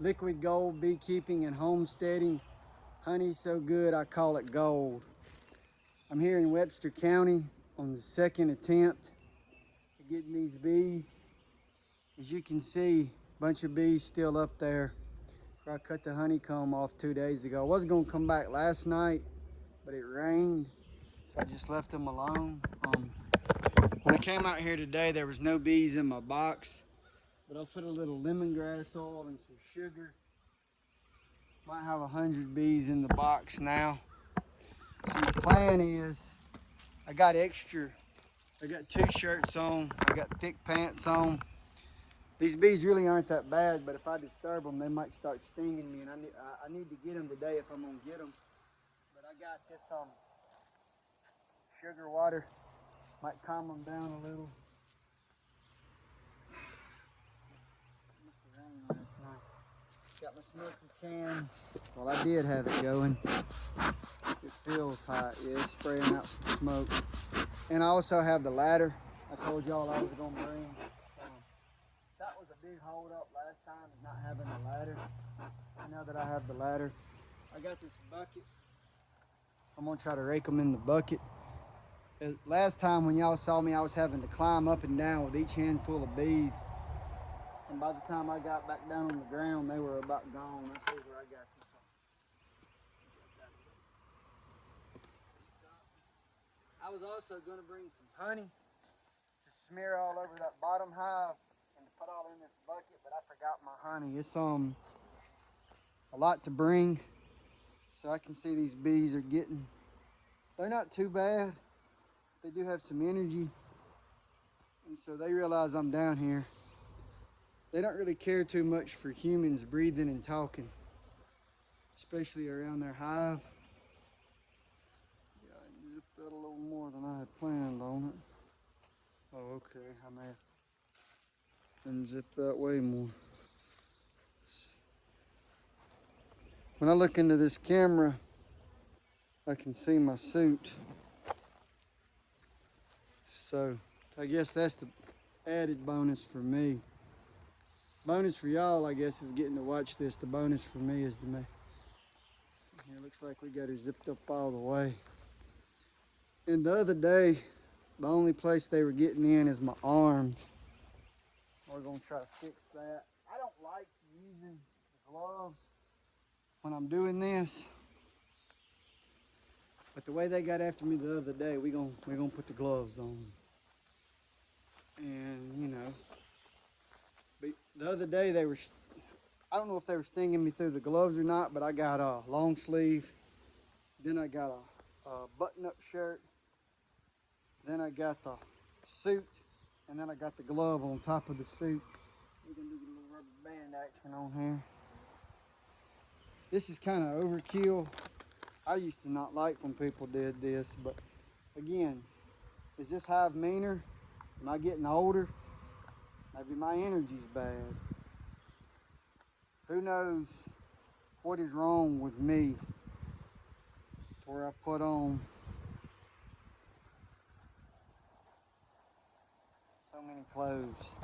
Liquid gold beekeeping and homesteading. Honey's so good, I call it gold. I'm here in Webster County on the second attempt at getting these bees. As you can see, a bunch of bees still up there where I cut the honeycomb off 2 days ago. I wasn't gonna come back last night, but it rained, so I just left them alone. When I came out here today, there was no bees in my box, but I'll put a little lemongrass oil and some sugar. Might have 100 bees in the box now. So my plan is, I got 2 shirts on, I got thick pants on. These bees really aren't that bad, but if I disturb them, they might start stinging me, and I need to get them today if I'm gonna get them. But I got this sugar water, might calm them down a little. It must have rained last night. Got my smoky can. Well, I did have it going. It feels hot. Yeah, it's spraying out some smoke. And I also have the ladder I told y'all I was gonna bring. That was a big hold up last time, not having the ladder. Now that I have the ladder, I got this bucket. I'm gonna try to rake them in the bucket. Last time when y'all saw me, I was having to climb up and down with each handful of bees. And by the time I got back down on the ground, they were about gone. Let's see where I got this on. I was also gonna bring some honey to smear all over that bottom hive and to put all in this bucket, but I forgot my honey. It's a lot to bring. So I can see these bees are they're not too bad. They do have some energy. And so they realize I'm down here. They don't really care too much for humans breathing and talking, especially around their hive. Yeah, I zipped that a little more than I had planned on it. Oh, okay, I may have unzipped that way more. When I look into this camera, I can see my suit. So I guess that's the added bonus for me. Bonus for y'all, I guess, is getting to watch this. The bonus for me is to make. Here, looks like we got her zipped up all the way. And the other day, the only place they were getting in is my arms. We're gonna try to fix that. I don't like using the gloves when I'm doing this, but the way they got after me the other day, we're gonna put the gloves on. And you know, but the other day I don't know if they were stinging me through the gloves or not, but I got a long sleeve, then I got a button-up shirt, then I got the suit, and then I got the glove on top of the suit. We're gonna do a little rubber band action on here. This is kind of overkill. I used to not like when people did this, but again, is this hive meaner? Am I getting older? Maybe my energy's bad. Who knows what is wrong with me where I put on so many clothes.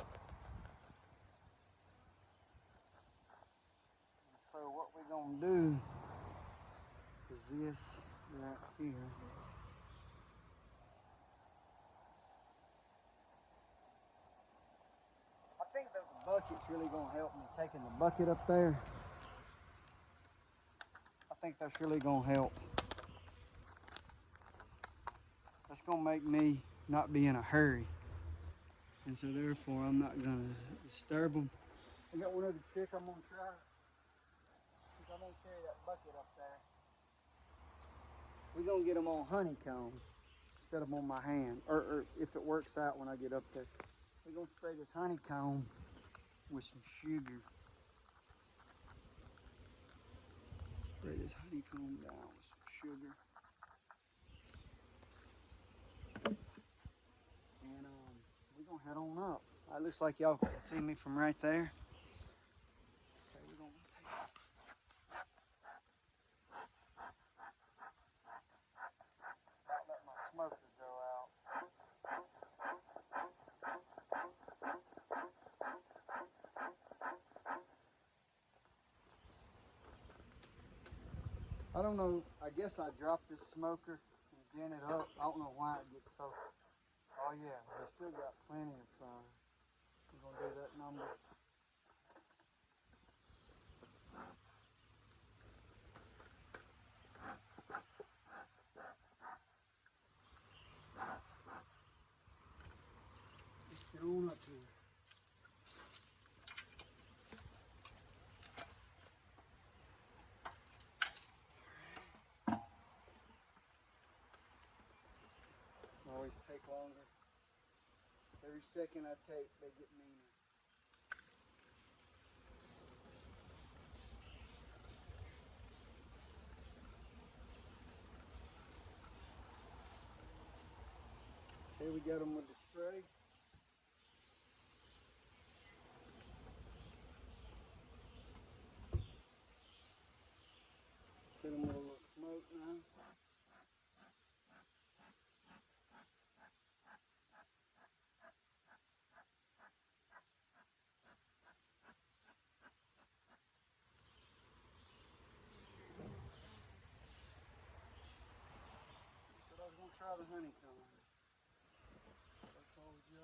So what we're gonna do is this right here. I think that the bucket's really gonna help me. Taking the bucket up there, I think that's really gonna help. That's gonna make me not be in a hurry. And so therefore I'm not gonna disturb them. I got one other trick I'm gonna try. Since I'm gonna carry that bucket up there, we're gonna get them on honeycomb instead of on my hand. Or if it works out when I get up there. We're gonna spray this honeycomb with some sugar. Spray this honeycomb down with some sugar. And we're gonna head on up. It looks like y'all can see me from right there. Okay, we're gonna take about let my smoker go out. I don't know. I guess I dropped this smoker and bent it up. I don't know why it gets so. Oh yeah, we still got plenty of fire. We're gonna do that number. Let's get on up here. Always take longer. Every second I take, they get meaner. Here we got them with the spray. Get them with a little smoke now. Said I was gonna try the honeycomb. I told you.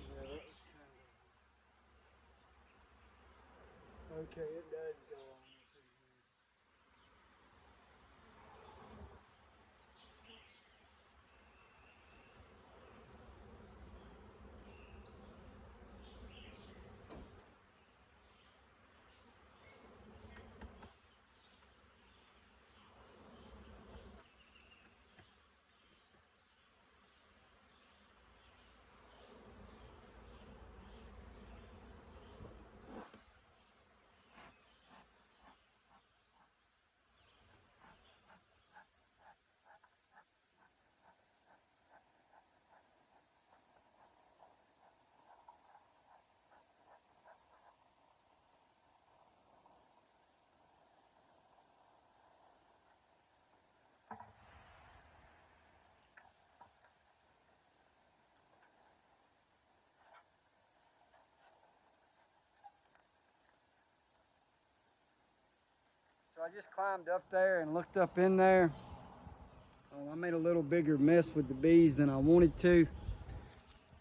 Yeah, that was kind of. Okay, it does go on pretty good. So I just climbed up there and looked up in there. I made a little bigger mess with the bees than I wanted to.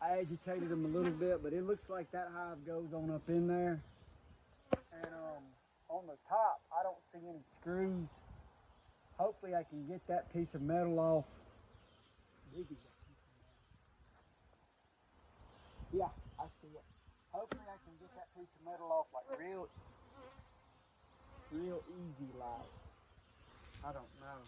I agitated them a little bit, but it looks like that hive goes on up in there. And on the top, I don't see any screws. Hopefully I can get that piece of metal off. Yeah, I see it. Hopefully I can get that piece of metal off like real easy like. I don't know.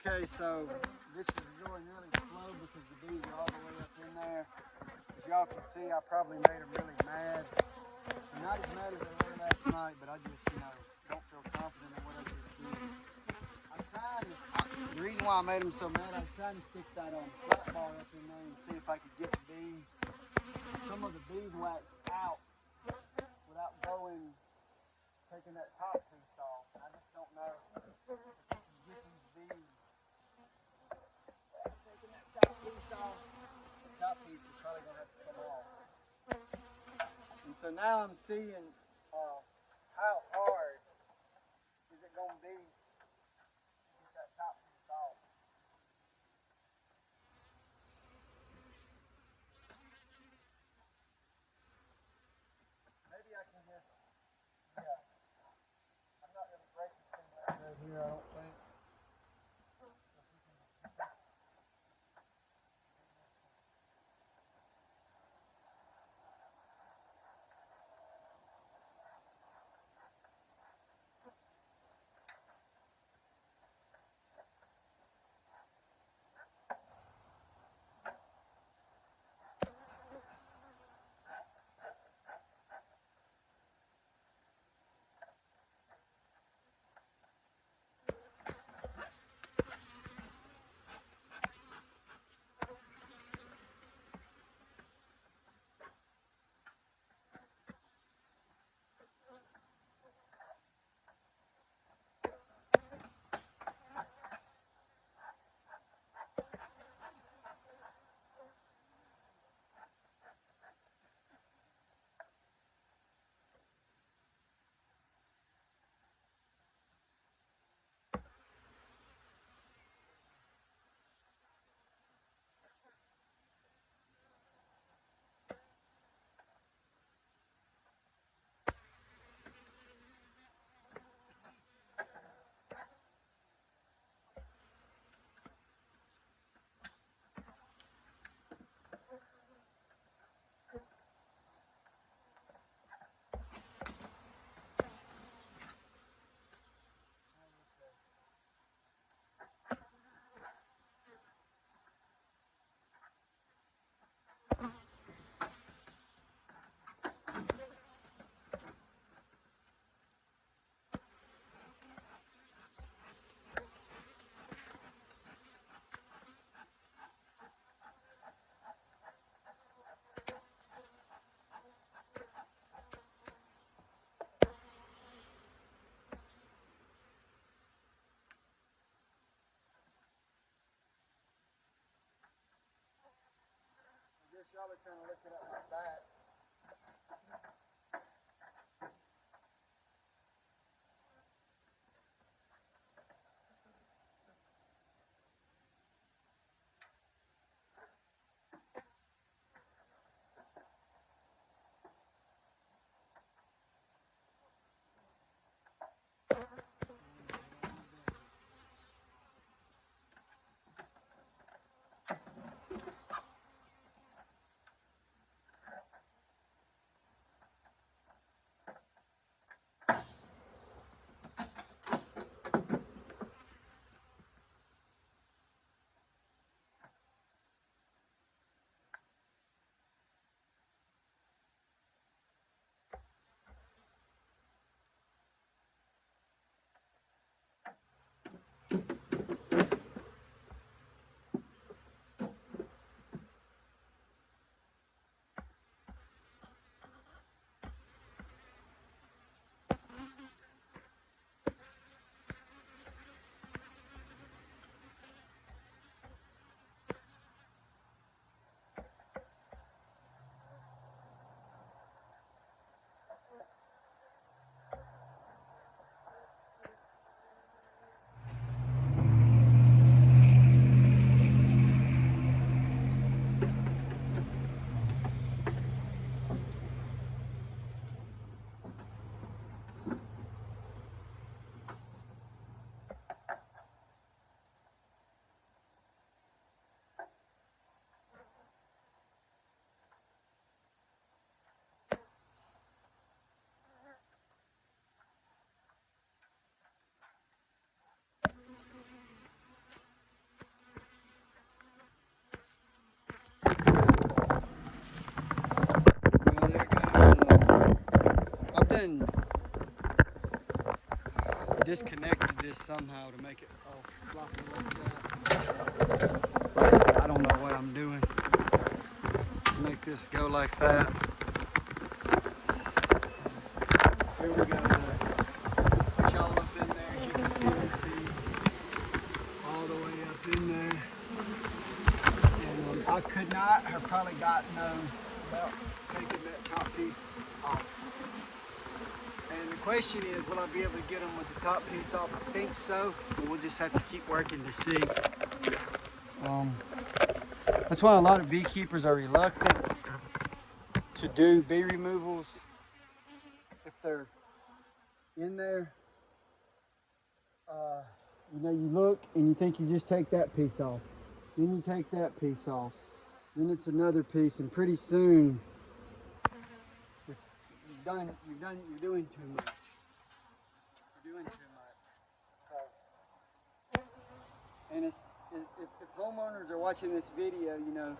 Okay, so this is going really slow because the bees are all the way up in there. As y'all can see, I probably made them really mad. Not as mad as they were last night, but I just, don't feel confident in what I just did. The reason why I made them so mad, I was trying to stick that flat bar up in there and see if I could get the bees, some of the beeswax out without taking that top piece off. I just don't know if I can get these bees without taking that top piece off. The top piece is probably going to have to come off. And so now I'm seeing how hard is it going to be to get that top piece off. Maybe I can just, yeah, I'm not going to break anything right here, I don't think. I guess y'all are kind of looking at my back. disconnected this somehow to make it all floppy like that. Like I said, I don't know what I'm doing to make this go like that. Here we go. Put y'all up in there. As you can see those things all the way up in there. And I could not have probably gotten those without taking that top piece off. And the question is, will I be able to get them with the top piece off? I think so, but we'll just have to keep working to see. That's why a lot of beekeepers are reluctant to do bee removals if they're in there. You know, you look and you think you just take that piece off. Then you take that piece off. Then it's another piece, and pretty soon you're doing too much. You're doing too much. So, and if homeowners are watching this video, you know,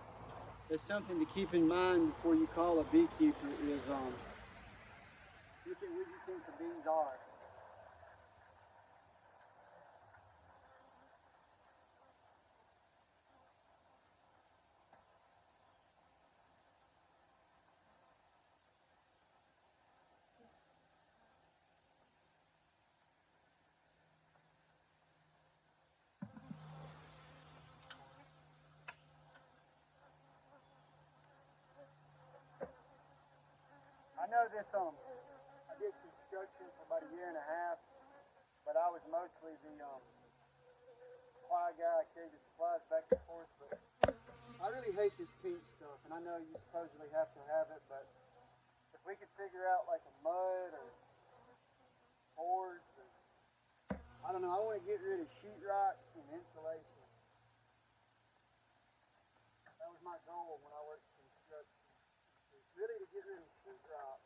there's something to keep in mind before you call a beekeeper is look at what you think the bees are. I know this, I did construction for about a year and a half, but I was mostly the supply guy. I carried the supplies back and forth, but I really hate this pink stuff, and I know you supposedly have to have it, but if we could figure out like a mud or boards, or, I don't know, I want to get rid of sheetrock and insulation. That was my goal when I worked construction, really to get rid of sheetrock.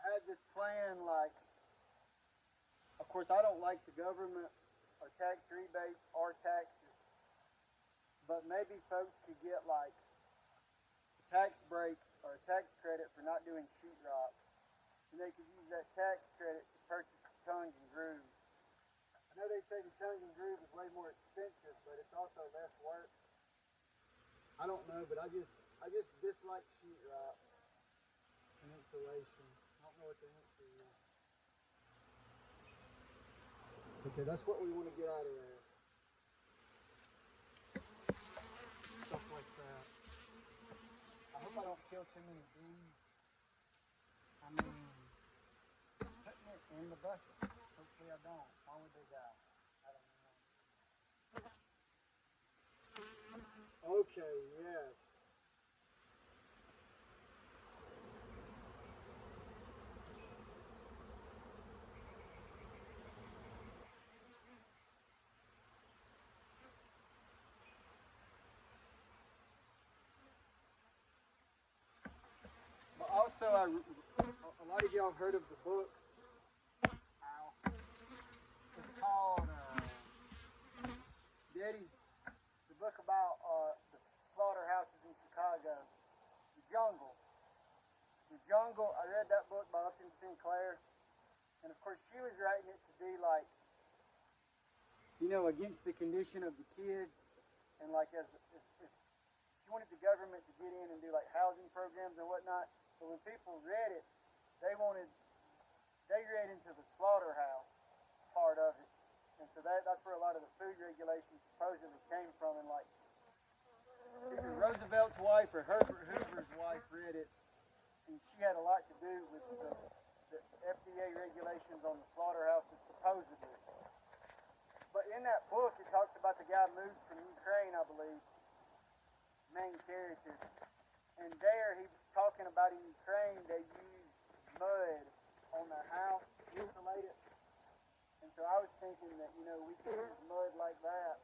I had this plan, like, of course I don't like the government or tax rebates or taxes, but maybe folks could get like a tax break or a tax credit for not doing sheetrock, and they could use that tax credit to purchase the tongue and groove. I know they say the tongue and groove is way more expensive, but it's also less work. I don't know, but I just dislike sheetrock and insulation. I don't know what the answer is. Okay, that's what we want to get out of there. Stuff like that. I hope I don't kill too many bees. I mean, putting it in the bucket. Hopefully I don't. Why would they die? I don't know. Okay, yes. But also, a lot of y'all have heard of the book. It's called Daddy, the book about the slaughterhouses in Chicago. The Jungle. The Jungle, I read that book by Upton Sinclair. And of course, she was writing it to be like, you know, against the condition of the kids. And like, as she wanted the government to get in and do like housing programs and whatnot. But when people read it, they read into the slaughterhouse part of it. And so that's where a lot of the food regulations supposedly came from. And like, either Roosevelt's wife or Herbert Hoover's wife read it, and she had a lot to do with the FDA regulations on the slaughterhouses, supposedly. But in that book, it talks about the guy moved from Ukraine, I believe, main character. And there he was talking about in Ukraine, they used mud on their house to insulate it. And And so I was thinking that, you know, we could use mud like that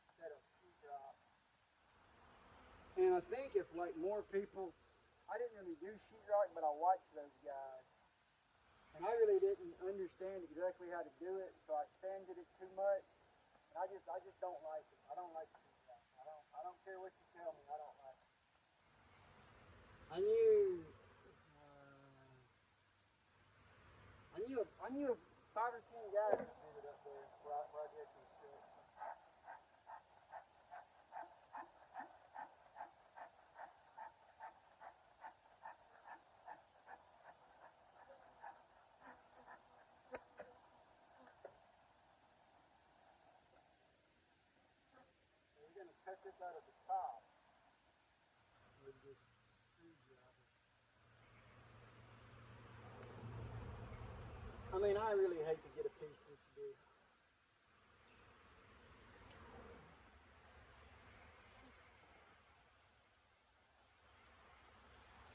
instead of sheetrock. And I think if like more people, I didn't really do sheetrock, but I watched those guys. And I really didn't understand exactly how to do it, so I sanded it too much. And I just don't like it. I don't like sheetrock. I don't care what you tell me, I don't like it. I knew 5 or 10 guys that did it up there where I did construction. We're going to cut this out of the top with this screwdriver. I mean, I really hate to get a piece this big.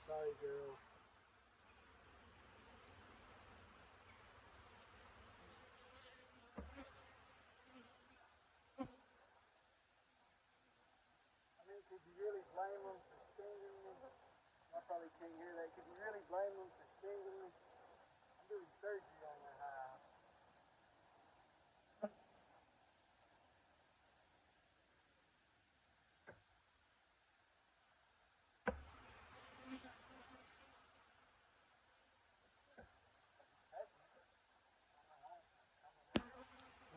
Sorry, girls. I mean, could you really blame them for stinging me? I probably can't hear that. Could you really blame them for stinging me? I'm doing surgery on their hive.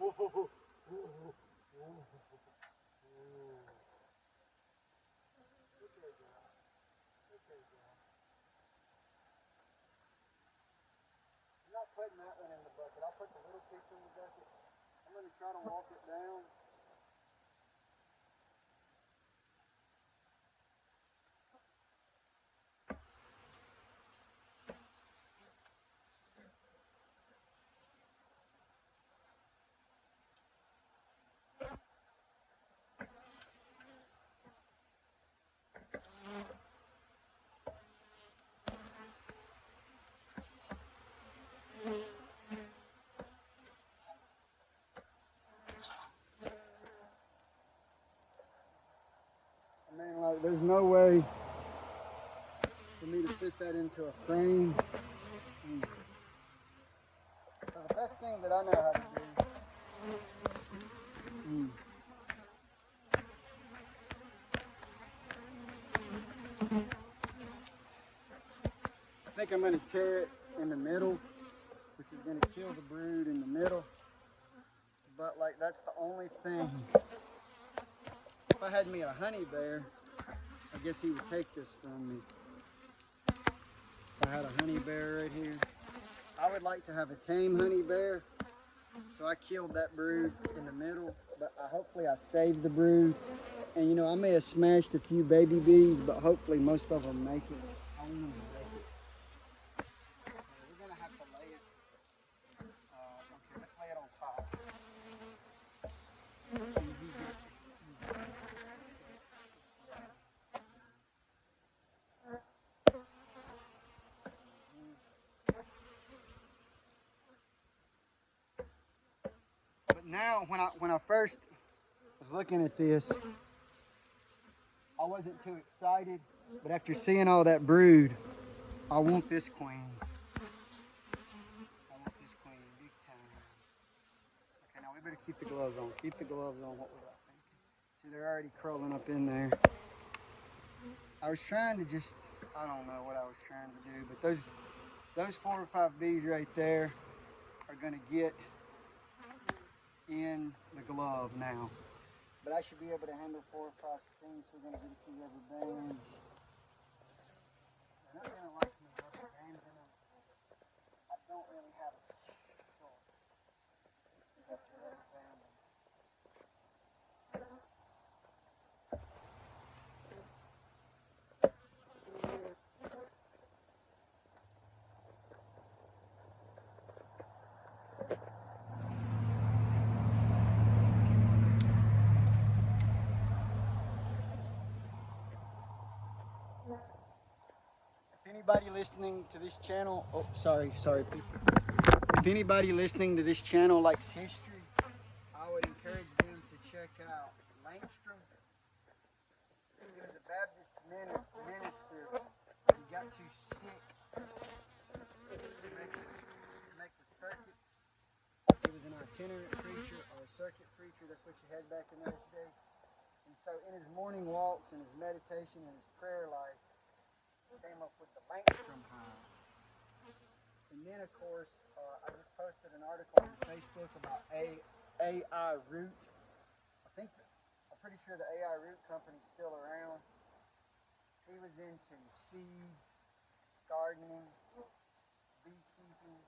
Whoa, whoa, whoa, whoa, whoa. Okay, girl. Okay, girl. I'm not putting that one in the bucket. I'll put the little piece in the bucket. I'm going to try to walk it down. I mean, like, there's no way for me to fit that into a frame. So the best thing that I know how to do. I think I'm going to tear it in the middle, which is going to kill the brood in the middle. But like, that's the only thing. If I had me a honey bear, I guess he would take this from me. If I had a honey bear right here. I would like to have a tame honey bear. So I killed that brood in the middle, but hopefully I saved the brood. And you know, I may have smashed a few baby bees, but hopefully most of them make it. I want them to make it. We're gonna have to lay it. Okay, let's lay it on top. But now, when I first was looking at this, I wasn't too excited. But after seeing all that brood, I want this queen. I want this queen big time. Okay, now we better keep the gloves on. Keep the gloves on. What was I thinking? See, they're already curling up in there. I was trying to just, I don't know what I was trying to do, but those 4 or 5 bees right there are gonna get in the glove now. But I should be able to handle 4 or 5 stings, so we're gonna get a few rubber bands. They're not gonna like me rubber bands in them. I don't really have a choice. I have to rubber band them. If anybody listening to this channel, oh, sorry people. if anybody listening to this channel likes history, I would encourage them to check out Langstrom. He was a Baptist minister. He got too sick to make the circuit. He was an itinerant preacher or a circuit preacher. That's what you had back in those days. And so in his morning walks and his meditation and his prayer life, he came up with the Langstrom hive. And then, of course, I just posted an article on Facebook about AI Root. I'm pretty sure the AI Root company's still around. He was into seeds, gardening, beekeeping,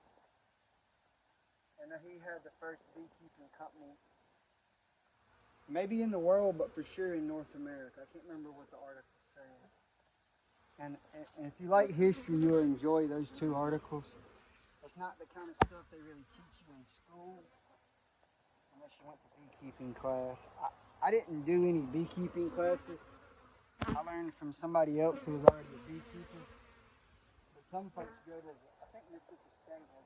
and he had the first beekeeping company, maybe in the world, but for sure in North America. I can't remember what the article said. And if you like history, you'll enjoy those two articles. It's not the kind of stuff they really teach you in school, unless you went to beekeeping class. I didn't do any beekeeping classes. I learned from somebody else who was already a beekeeper. But some folks go to, I think Mississippi State has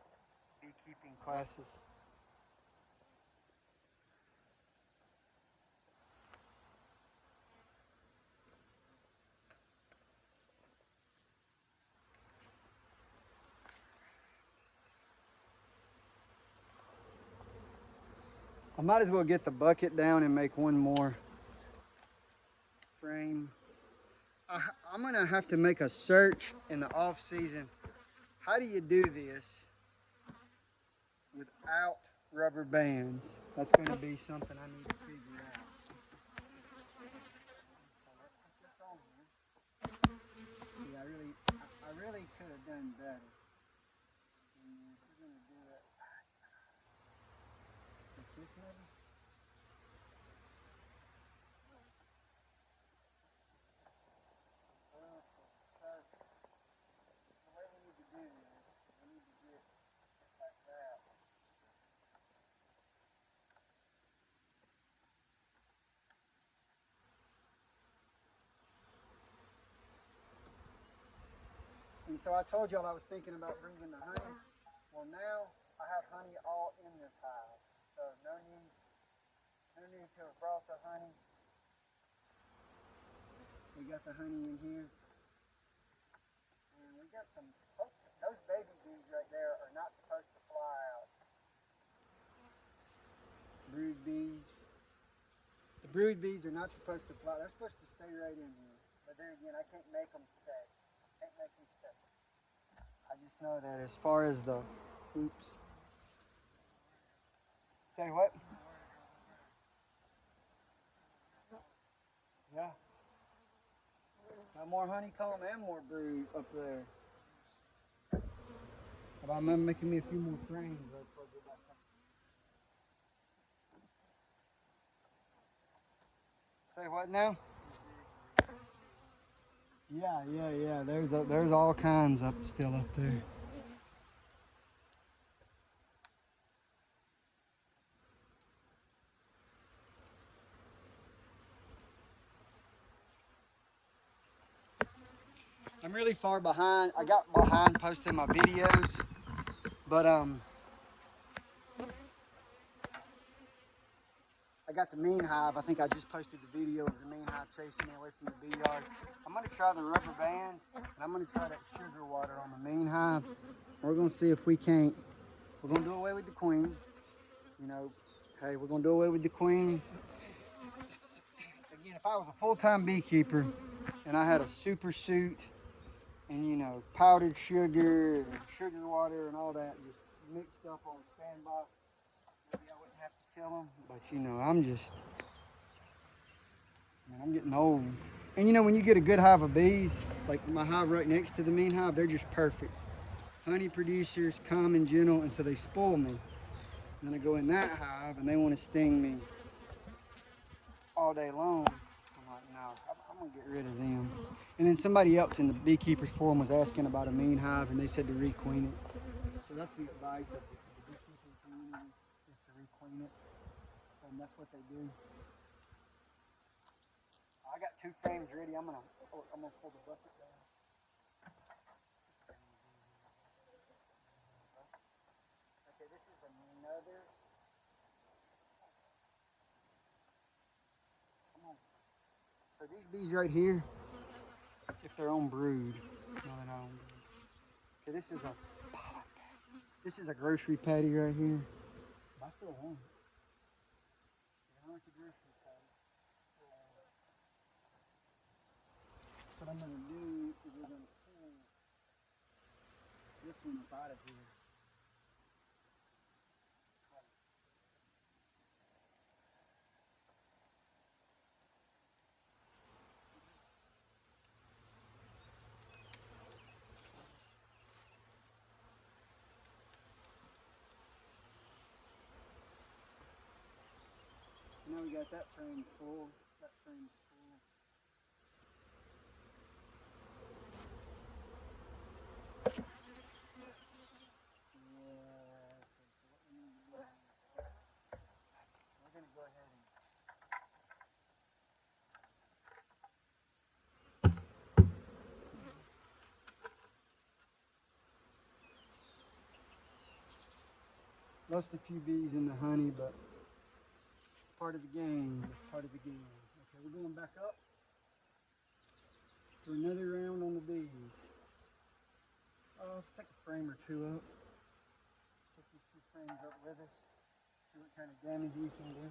beekeeping classes. I might as well get the bucket down and make one more frame. I'm gonna have to make a search in the off season. How do you do this without rubber bands? That's gonna be something I need to figure out. So let's put this on here. Yeah, I really could have done better. And if you're gonna do it like this maybe. So the way we need to do this, we need to get like that. And so I told y'all I was thinking about bringing the honey. Well, now I have honey all in this hive, so no need to have brought the honey. We got the honey in here, and we got some. Those baby bees right there are not supposed to fly out. Brood bees. The brood bees are not supposed to fly. They're supposed to stay right in here. But there again, I can't make them stay. Can't make them stay. I just know that as far as the, oops. Say what? Yeah. Got more honeycomb and more brood up there. But I'm making me a few more frames. Say what now? Yeah. There's all kinds still up there. I'm really far behind. I got behind posting my videos, but I got the mean hive. I think I just posted the video of the mean hive chasing me away from the bee yard. I'm gonna try the rubber bands, and I'm gonna try that sugar water on the mean hive. We're gonna see if we can't. We're gonna do away with the queen. You know, hey, we're gonna do away with the queen. Again, if I was a full-time beekeeper and I had a super suit and, you know, powdered sugar and sugar water and all that just mixed up on standby, maybe I wouldn't have to kill them. But, you know, I'm getting old. And, you know, when you get a good hive of bees, like my hive right next to the mean hive, they're just perfect. Honey producers, calm and gentle, and so they spoil me. And then I go in that hive and they want to sting me all day long. I'm like, no, I'm gonna get rid of them. And then somebody else in the beekeepers forum was asking about a mean hive, and they said to requeen it. So that's the advice of the beekeeping community, is to requeen it, and that's what they do. I got 2 frames ready. I'm gonna pull the bucket down. Okay, another. Come on. So these bees right here, if they're on brood, no, they're not on brood. Okay, this is a grocery patty right here. I still want it. You know, it's a grocery patty. What I'm gonna do is we're gonna pull this one up out of here. Now we got that frame full. That frame's full. Yeah. Okay, so what we need to do, we're gonna go ahead and lost a few bees in the honey, but it's part of the game. It's part of the game. Okay, we're going back up for another round on the bees. Let's take a frame or two up. Take these two frames up with us. See what kind of damage we can do.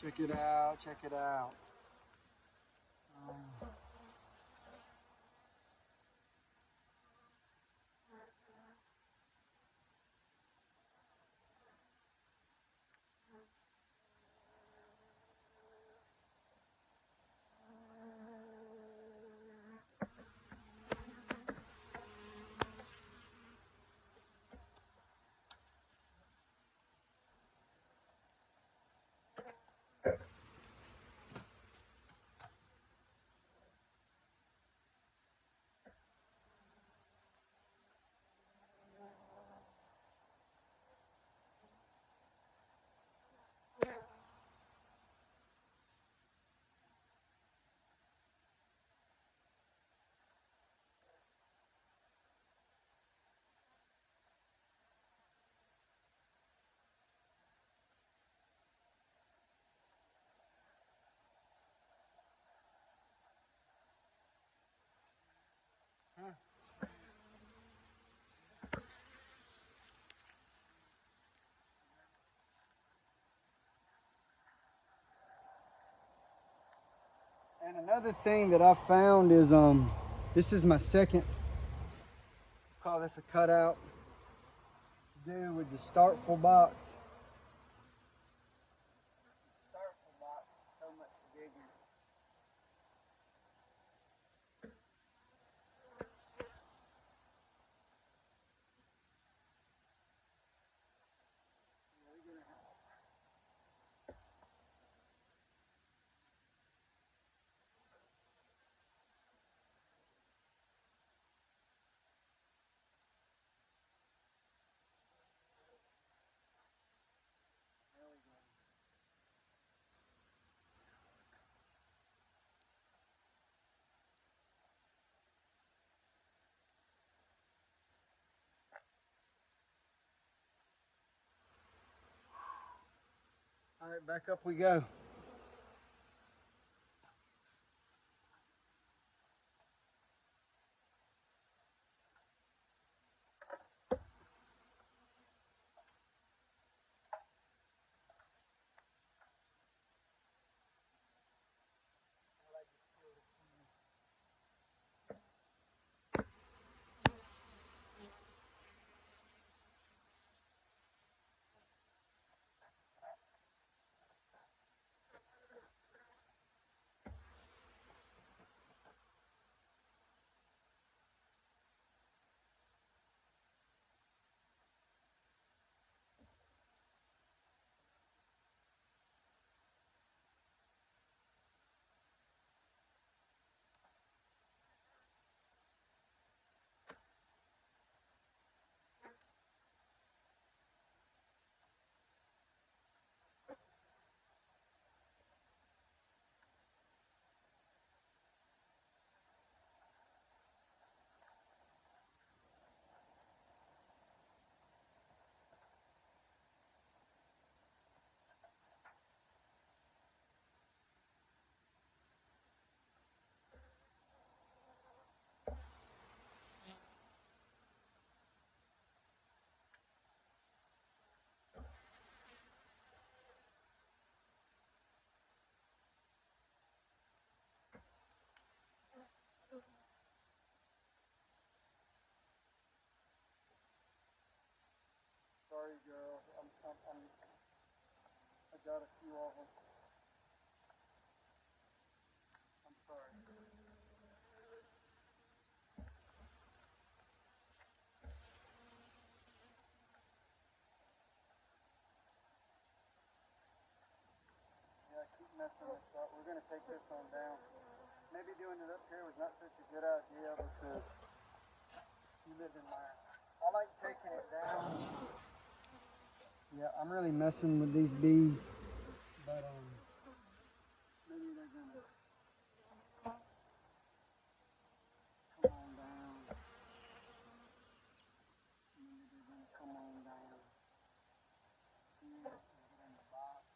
Check it out, check it out. And another thing that I found is this is my second, call this a cutout, to do with the startful box. The startful box is so much bigger. All right, back up we go. Sorry, girl. I got a few of them. I'm sorry. Yeah, I keep messing this up. We're gonna take this one down. Maybe doing it up here was not such a good idea because you live in my. I like taking it down. Yeah, I'm really messing with these bees, but maybe they're gonna come on down. Maybe they're gonna come on down. Here, get in the box.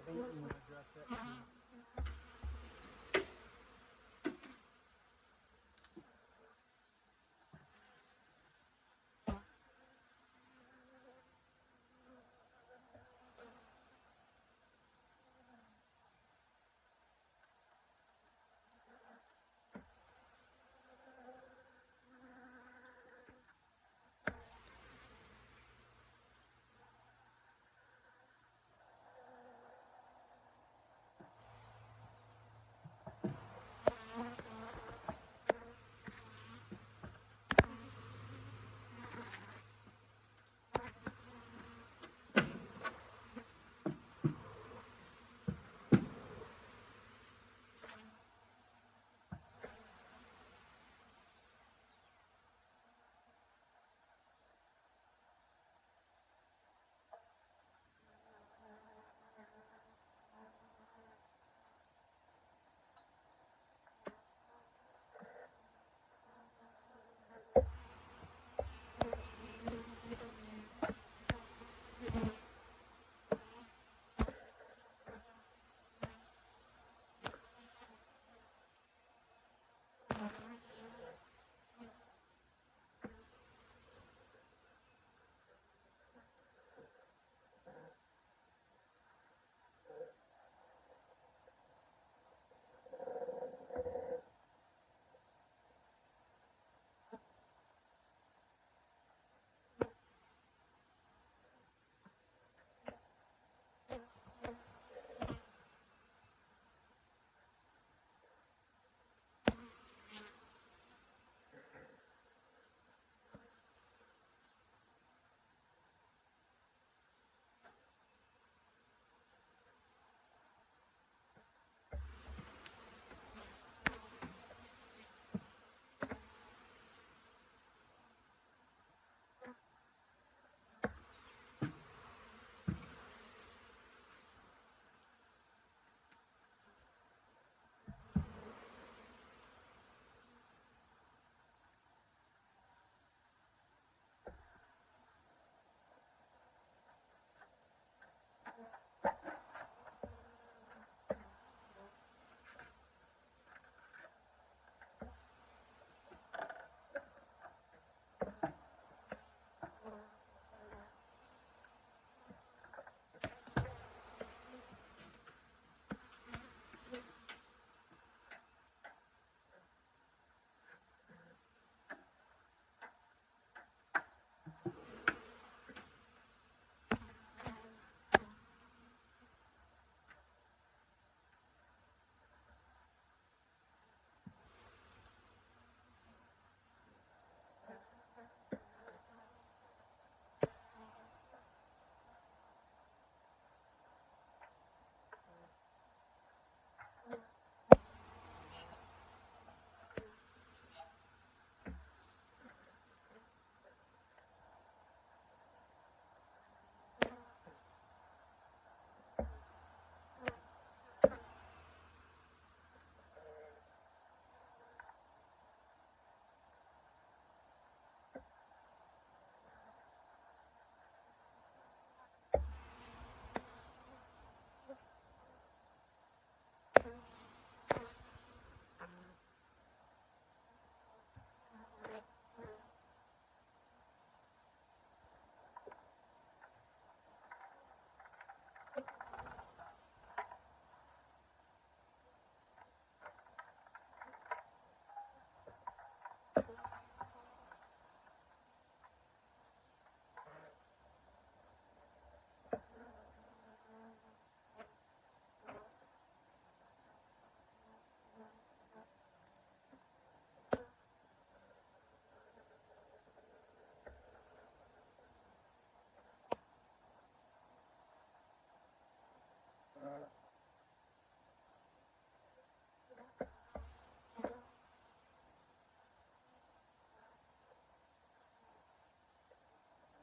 beat me when I dropped that tree.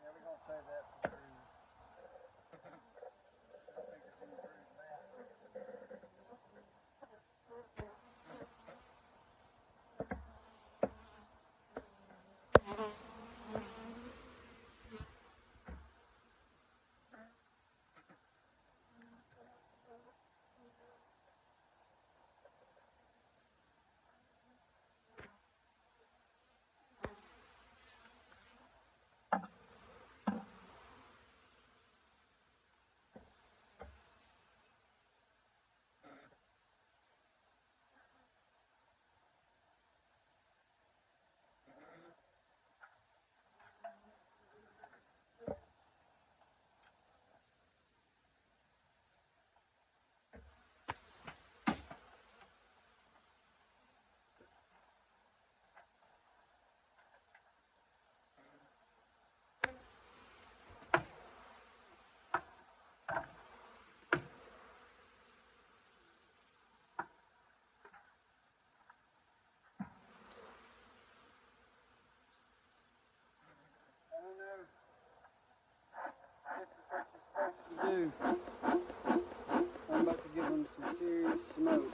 Yeah, we're gonna save that for Drew. I think it's in Drew's mouth. too. I'm about to give them some serious smoke.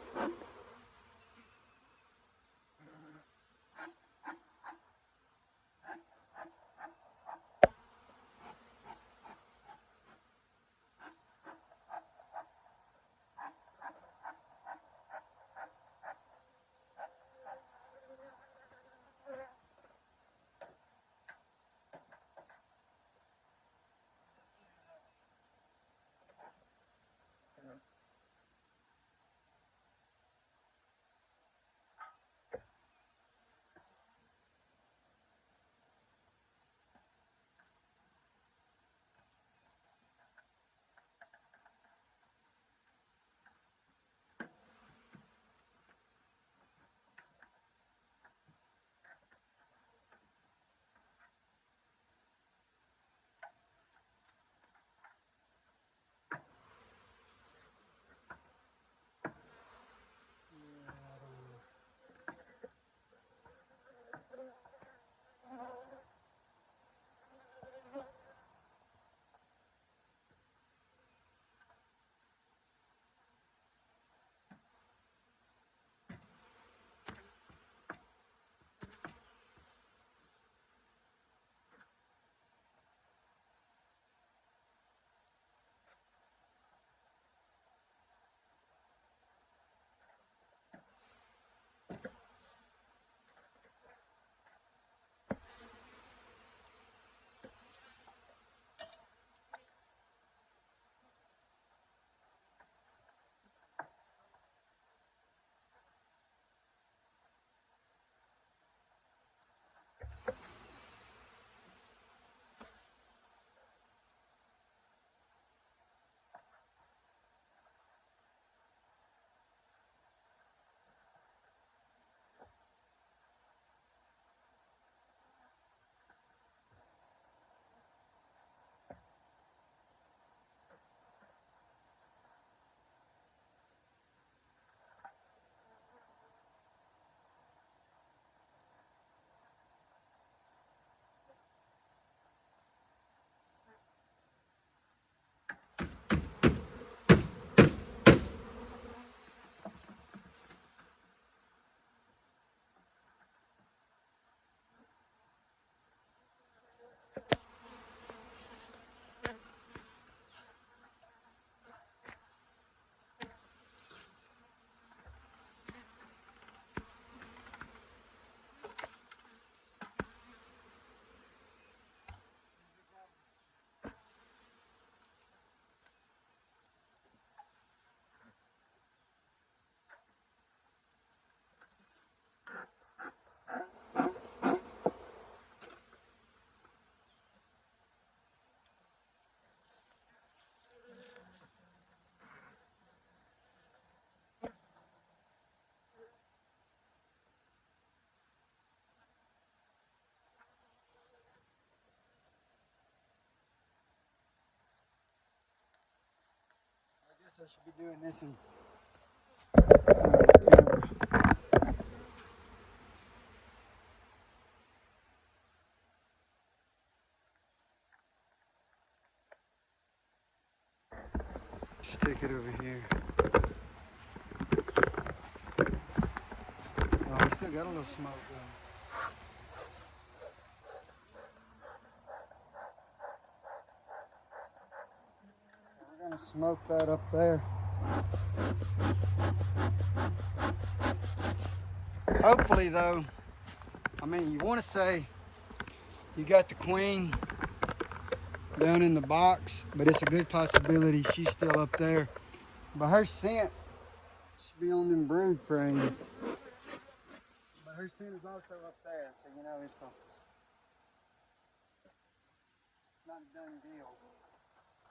I guess I should be doing this in camera. Just take it over here. Oh, we still got a little smoke though. We're gonna smoke that up there. Hopefully though, I mean, you want to say you got the queen down in the box, but it's a good possibility she's still up there. But her scent should be on them brood frames. But her scent is also up there, so you know it's not a done deal.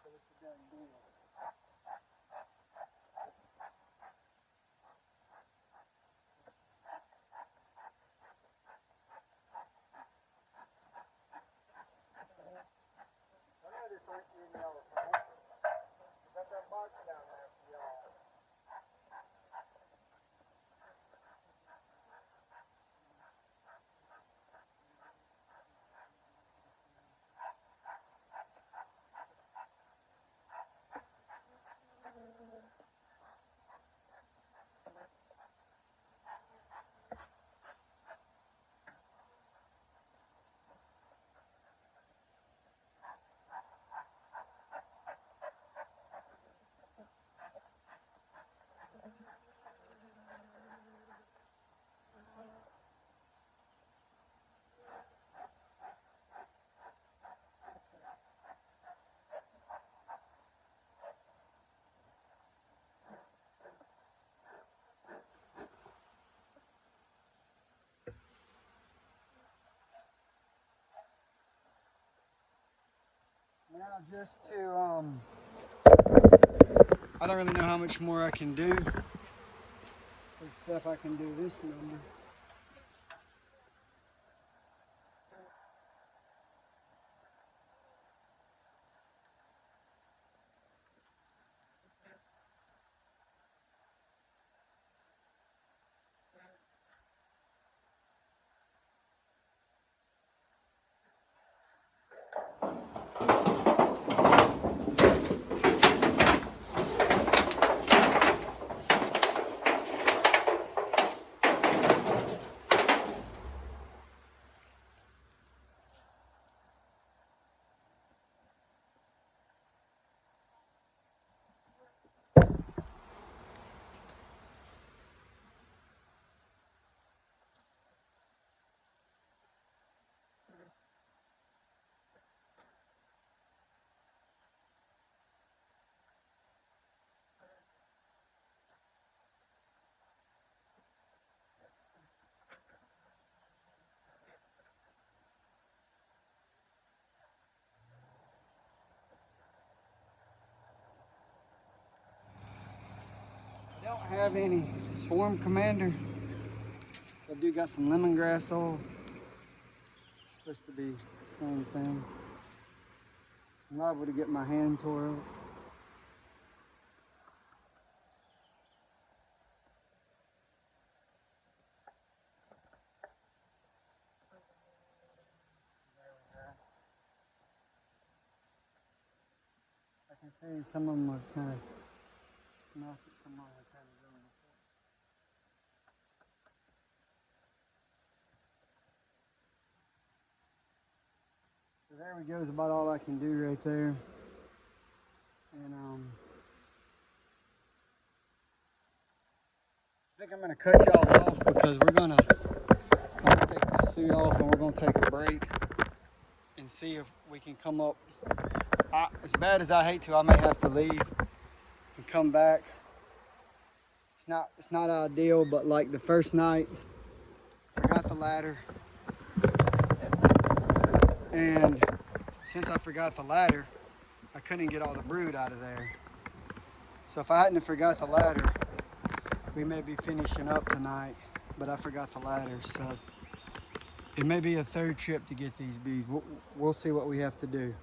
So it's a done deal. I know this ain't you and y'all's home. Got that box down there for y'all. just to, I don't really know how much more I can do, except I can do this number. I don't have any swarm commander. I do got some lemongrass oil. It's supposed to be the same thing. I'm liable to get my hand tore up. I can see some of them are kind of smelted, some of them are kind of going. So there we go, is about all I can do right there. And I think I'm gonna cut y'all off because I'm gonna take the suit off and we're gonna take a break and see if we can come up. As bad as I hate to, I may have to leave and come back. It's not ideal, but like the first night, forgot the ladder, and since I forgot the ladder, I couldn't get all the brood out of there. So if I hadn't forgot the ladder, we may be finishing up tonight, but I forgot the ladder, so it may be a third trip to get these bees. We'll see what we have to do.